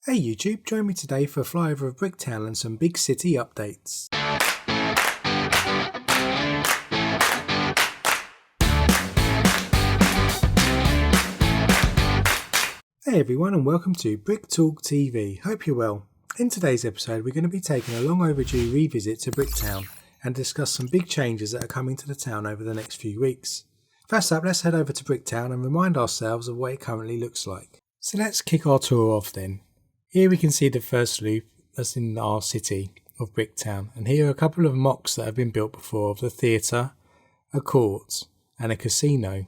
Hey YouTube, join me today for a flyover of Bricktown and some big city updates. Hey everyone and welcome to Brick Talk TV, hope you're well. In today's episode we're going to be taking a long overdue revisit to Bricktown and discuss some big changes that are coming to the town over the next few weeks. First up, let's head over to Bricktown and remind ourselves of what it currently looks like. So let's kick our tour off then. Here we can see the first loop that's in our city of Bricktown, and here are a couple of mocks that have been built before of the theatre, a court and a casino.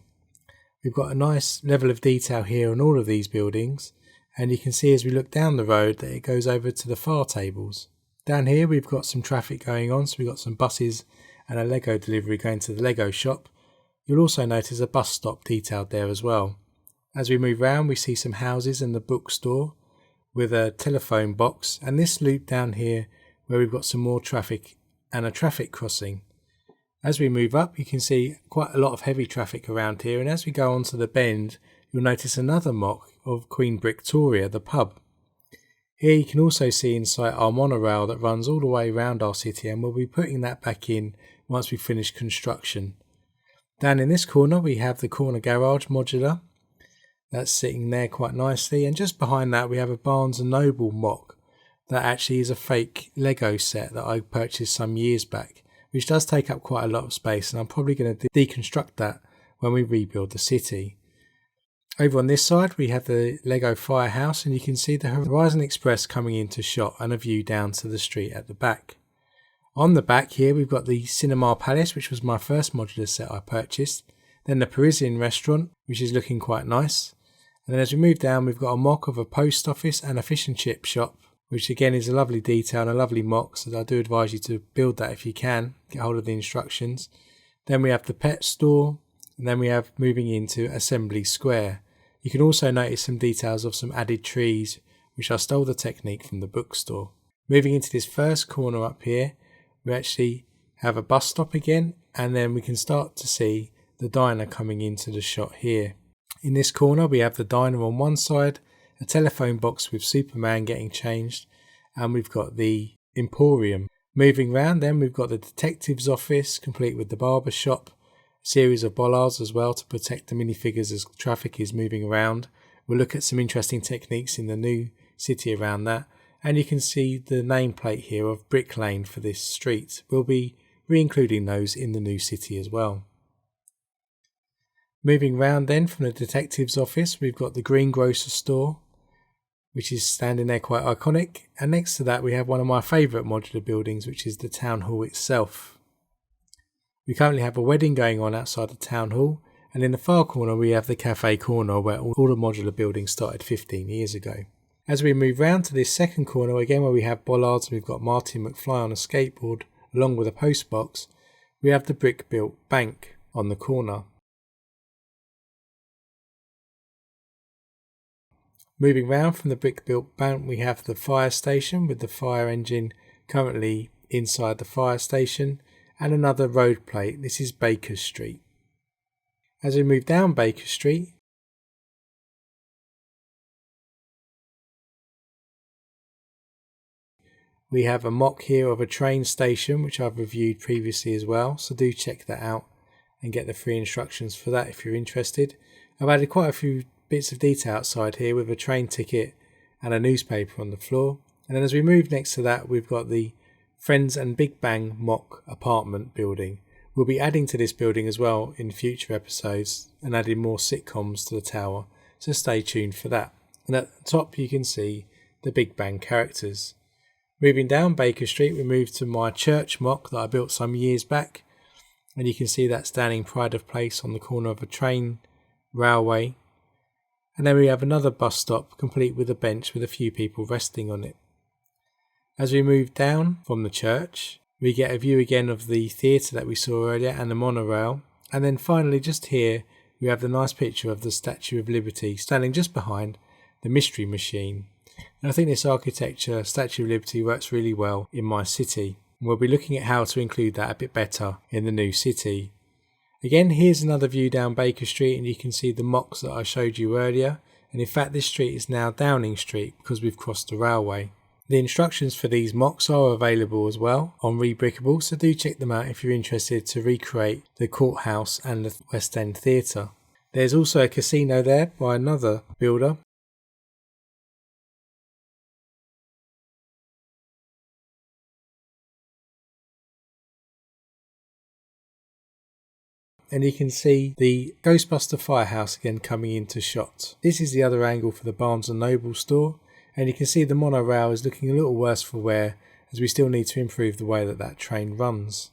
We've got a nice level of detail here on all of these buildings, and you can see as we look down the road that it goes over to the far tables. Down here we've got some traffic going on, so we've got some buses and a Lego delivery going to the Lego shop. You'll also notice a bus stop detailed there as well. As we move round we see some houses and the bookstore with a telephone box, and this loop down here where we've got some more traffic and a traffic crossing. As we move up you can see quite a lot of heavy traffic around here, and as we go onto the bend you'll notice another mock of Queen Victoria, the pub. Here you can also see in sight our monorail that runs all the way around our city, and we'll be putting that back in once we finish construction. Down in this corner we have the corner garage modular. That's sitting there quite nicely, and just behind that we have a Barnes & Noble mock that actually is a fake Lego set that I purchased some years back, which does take up quite a lot of space, and I'm probably going to deconstruct that when we rebuild the city. Over on this side we have the Lego firehouse, and you can see the Horizon Express coming into shot and a view down to the street at the back. On the back here we've got the Cinema Palace, which was my first modular set I purchased, then the Parisian restaurant, which is looking quite nice. And then as we move down we've got a mock of a post office and a fish and chip shop, which again is a lovely detail and a lovely mock, so I do advise you to build that if you can, get hold of the instructions. Then we have the pet store, and then we have moving into Assembly Square. You can also notice some details of some added trees, which I stole the technique from the bookstore. Moving into this first corner up here we actually have a bus stop again, and then we can start to see the diner coming into the shot here. In this corner we have the diner on one side, a telephone box with Superman getting changed, and we've got the Emporium. Moving round then we've got the detective's office complete with the barber shop, a series of bollards as well to protect the minifigures as traffic is moving around. We'll look at some interesting techniques in the new city around that, and you can see the nameplate here of Brick Lane for this street. We'll be re-including those in the new city as well. Moving round then from the detective's office we've got the greengrocer store, which is standing there quite iconic, and next to that we have one of my favourite modular buildings, which is the town hall itself. We currently have a wedding going on outside the town hall, and in the far corner we have the cafe corner where all the modular buildings started 15 years ago. As we move round to this second corner again where we have bollards and we've got Martin McFly on a skateboard along with a post box, we have the brick built bank on the corner. Moving round from the brick built bank we have the fire station with the fire engine currently inside the fire station, and another road plate. This is Baker Street. As we move down Baker Street we have a mock here of a train station which I've reviewed previously as well, so do check that out and get the free instructions for that if you're interested. I've added quite a few bits of detail outside here with a train ticket and a newspaper on the floor, and then as we move next to that we've got the Friends and Big Bang mock apartment building. We'll be adding to this building as well in future episodes and adding more sitcoms to the tower, so stay tuned for that. And at the top you can see the Big Bang characters. Moving down Baker Street we move to my church mock that I built some years back, and you can see that standing pride of place on the corner of a train railway. And then we have another bus stop complete with a bench with a few people resting on it. As we move down from the church we get a view again of the theatre that we saw earlier and the monorail, and then finally just here we have the nice picture of the Statue of Liberty standing just behind the Mystery Machine. And I think this architecture, Statue of Liberty, works really well in my city. And we'll be looking at how to include that a bit better in the new city. Again, here's another view down Baker Street, and you can see the mocks that I showed you earlier. and in fact this street is now Downing Street because we've crossed the railway. The instructions for these mocks are available as well on Rebrickable, so do check them out if you're interested to recreate the courthouse and the West End Theatre. There's also a casino there by another builder. And you can see the Ghostbuster Firehouse again coming into shot. This is the other angle for the Barnes & Noble store, and you can see the monorail is looking a little worse for wear as we still need to improve the way that train runs.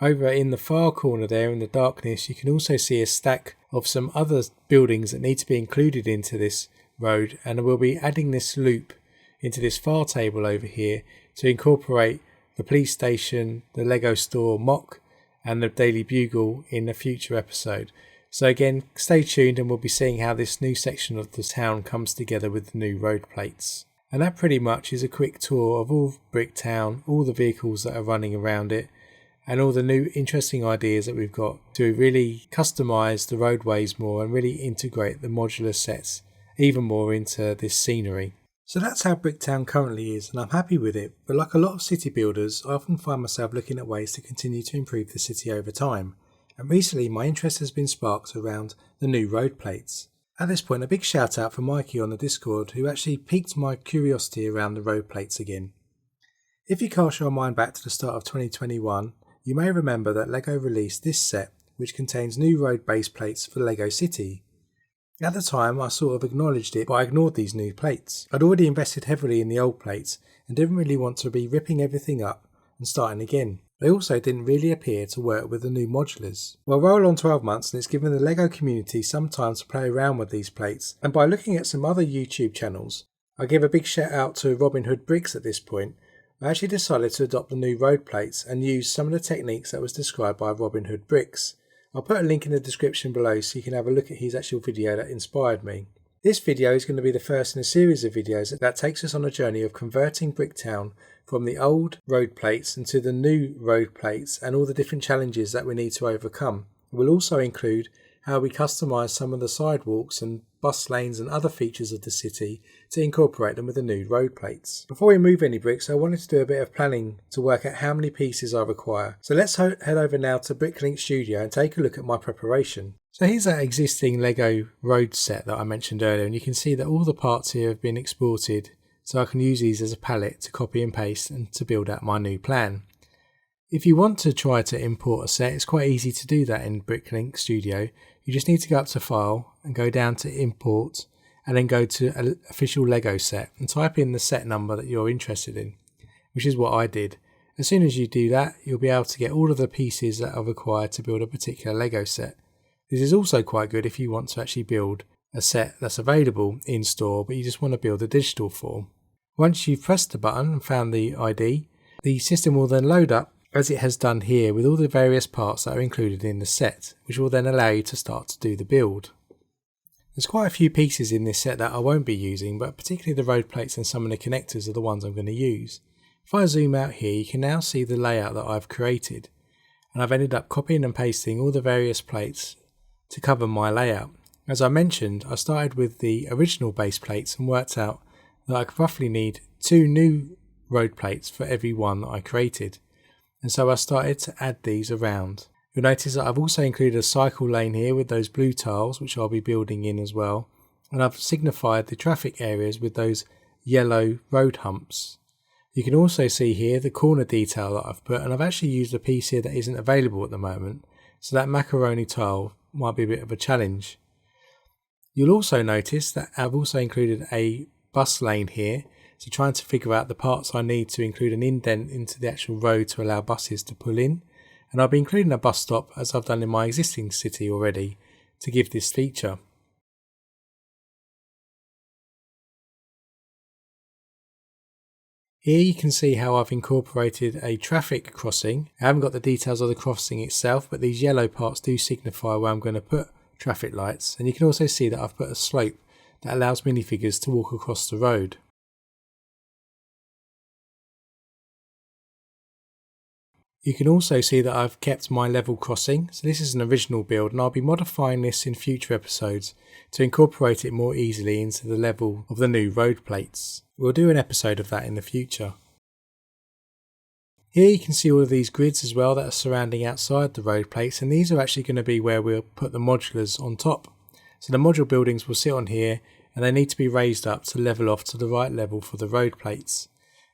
Over in the far corner there in the darkness, you can also see a stack of some other buildings that need to be included into this road, and we'll be adding this loop into this far table over here to incorporate the police station, the Lego store mock and the Daily Bugle in a future episode. So again, stay tuned and we'll be seeing how this new section of the town comes together with the new road plates. And that pretty much is a quick tour of all Bricktown, all the vehicles that are running around it, and all the new interesting ideas that we've got to really customise the roadways more and really integrate the modular sets even more into this scenery. So that's how Bricktown currently is, and I'm happy with it, but like a lot of city builders, I often find myself looking at ways to continue to improve the city over time, and recently my interest has been sparked around the new road plates. At this point, a big shout out for Mikey on the Discord, who actually piqued my curiosity around the road plates again. If you cast your mind back to the start of 2021, you may remember that LEGO released this set, which contains new road base plates for LEGO City. At the time I sort of acknowledged it, but I ignored these new plates. I'd already invested heavily in the old plates and didn't really want to be ripping everything up and starting again. They also didn't really appear to work with the new modulars. Well, roll on 12 months and it's given the LEGO community some time to play around with these plates, and by looking at some other YouTube channels, I give a big shout out to Robin Hood Bricks at this point. I actually decided to adopt the new road plates and use some of the techniques that was described by Robin Hood Bricks. I'll put a link in the description below so you can have a look at his actual video that inspired me. This video is going to be the first in a series of videos that takes us on a journey of converting Bricktown from the old road plates into the new road plates and all the different challenges that we need to overcome. It will also include how we customise some of the sidewalks and bus lanes and other features of the city to incorporate them with the new road plates. Before we move any bricks, I wanted to do a bit of planning to work out how many pieces I require. So let's head over now to Bricklink Studio and take a look at my preparation. So here's that existing LEGO road set that I mentioned earlier, and you can see that all the parts here have been exported, so I can use these as a palette to copy and paste and to build out my new plan. If you want to try to import a set, it's quite easy to do that in Bricklink Studio. You just need to go up to File and go down to Import and then go to Official Lego Set and type in the set number that you're interested in, which is what I did. As soon as you do that, you'll be able to get all of the pieces that are required to build a particular Lego set. This is also quite good if you want to actually build a set that's available in store, but you just want to build a digital form. Once you've pressed the button and found the ID, the system will then load up as it has done here with all the various parts that are included in the set, which will then allow you to start to do the build. There's quite a few pieces in this set that I won't be using, but particularly the road plates and some of the connectors are the ones I'm going to use. If I zoom out here, you can now see the layout that I've created, and I've ended up copying and pasting all the various plates to cover my layout. As I mentioned, I started with the original base plates and worked out that I could roughly need 2 new road plates for every one that I created. And so I started to add these around. You'll notice that I've also included a cycle lane here with those blue tiles, which I'll be building in as well. And I've signified the traffic areas with those yellow road humps. You can also see here the corner detail that I've put, and I've actually used a piece here that isn't available at the moment. So that macaroni tile might be a bit of a challenge. You'll also notice that I've also included a bus lane here. So trying to figure out the parts I need to include an indent into the actual road to allow buses to pull in. And I'll be including a bus stop as I've done in my existing city already to give this feature. Here you can see how I've incorporated a traffic crossing. I haven't got the details of the crossing itself, but these yellow parts do signify where I'm going to put traffic lights. And you can also see that I've put a slope that allows minifigures to walk across the road. You can also see that I've kept my level crossing, so this is an original build and I'll be modifying this in future episodes to incorporate it more easily into the level of the new road plates. We'll do an episode of that in the future. Here you can see all of these grids as well that are surrounding outside the road plates, and these are actually going to be where we'll put the modulars on top. So the module buildings will sit on here and they need to be raised up to level off to the right level for the road plates.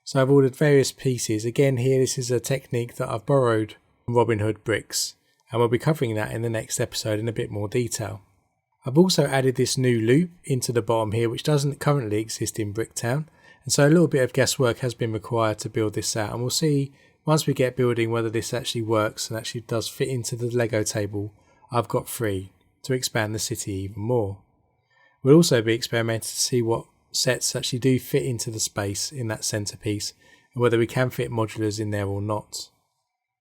So I've ordered various pieces. Again here this is a technique that I've borrowed from Robin Hood bricks, and we'll be covering that in the next episode in a bit more detail. I've also added this new loop into the bottom here which doesn't currently exist in Bricktown, and so a little bit of guesswork has been required to build this out, and we'll see once we get building whether this actually works and actually does fit into the Lego table I've got free to expand the city even more. We'll also be experimenting to see what sets actually do fit into the space in that centerpiece and whether we can fit modulars in there or not.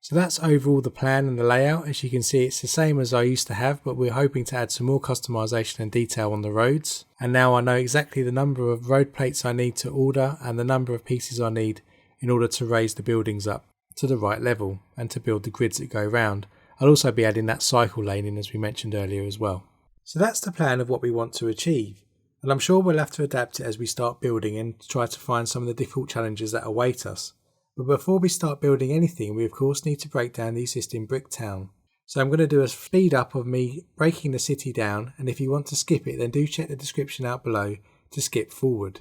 So that's overall the plan and the layout. As you can see, it's the same as I used to have, but we're hoping to add some more customization and detail on the roads. And now I know exactly the number of road plates I need to order and the number of pieces I need in order to raise the buildings up to the right level and to build the grids that go round. I'll also be adding that cycle lane in as we mentioned earlier as well. So that's the plan of what we want to achieve. And I'm sure we'll have to adapt it as we start building and try to find some of the difficult challenges that await us. But before we start building anything, we of course need to break down the existing Bricktown. So I'm going to do a speed up of me breaking the city down, and if you want to skip it then do check the description out below to skip forward.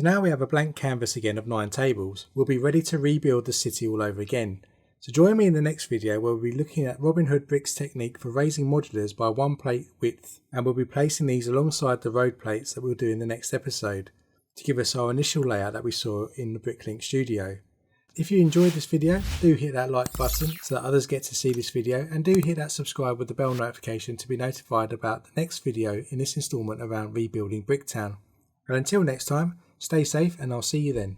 So now we have a blank canvas again of 9 tables. We'll be ready to rebuild the city all over again. So join me in the next video where we'll be looking at Robin Hood Bricks technique for raising modulars by 1 plate width, and we'll be placing these alongside the road plates that we'll do in the next episode to give us our initial layout that we saw in the Bricklink studio. If you enjoyed this video, do hit that like button so that others get to see this video, and do hit that subscribe with the bell notification to be notified about the next video in this instalment around rebuilding Bricktown. And until next time, stay safe and I'll see you then.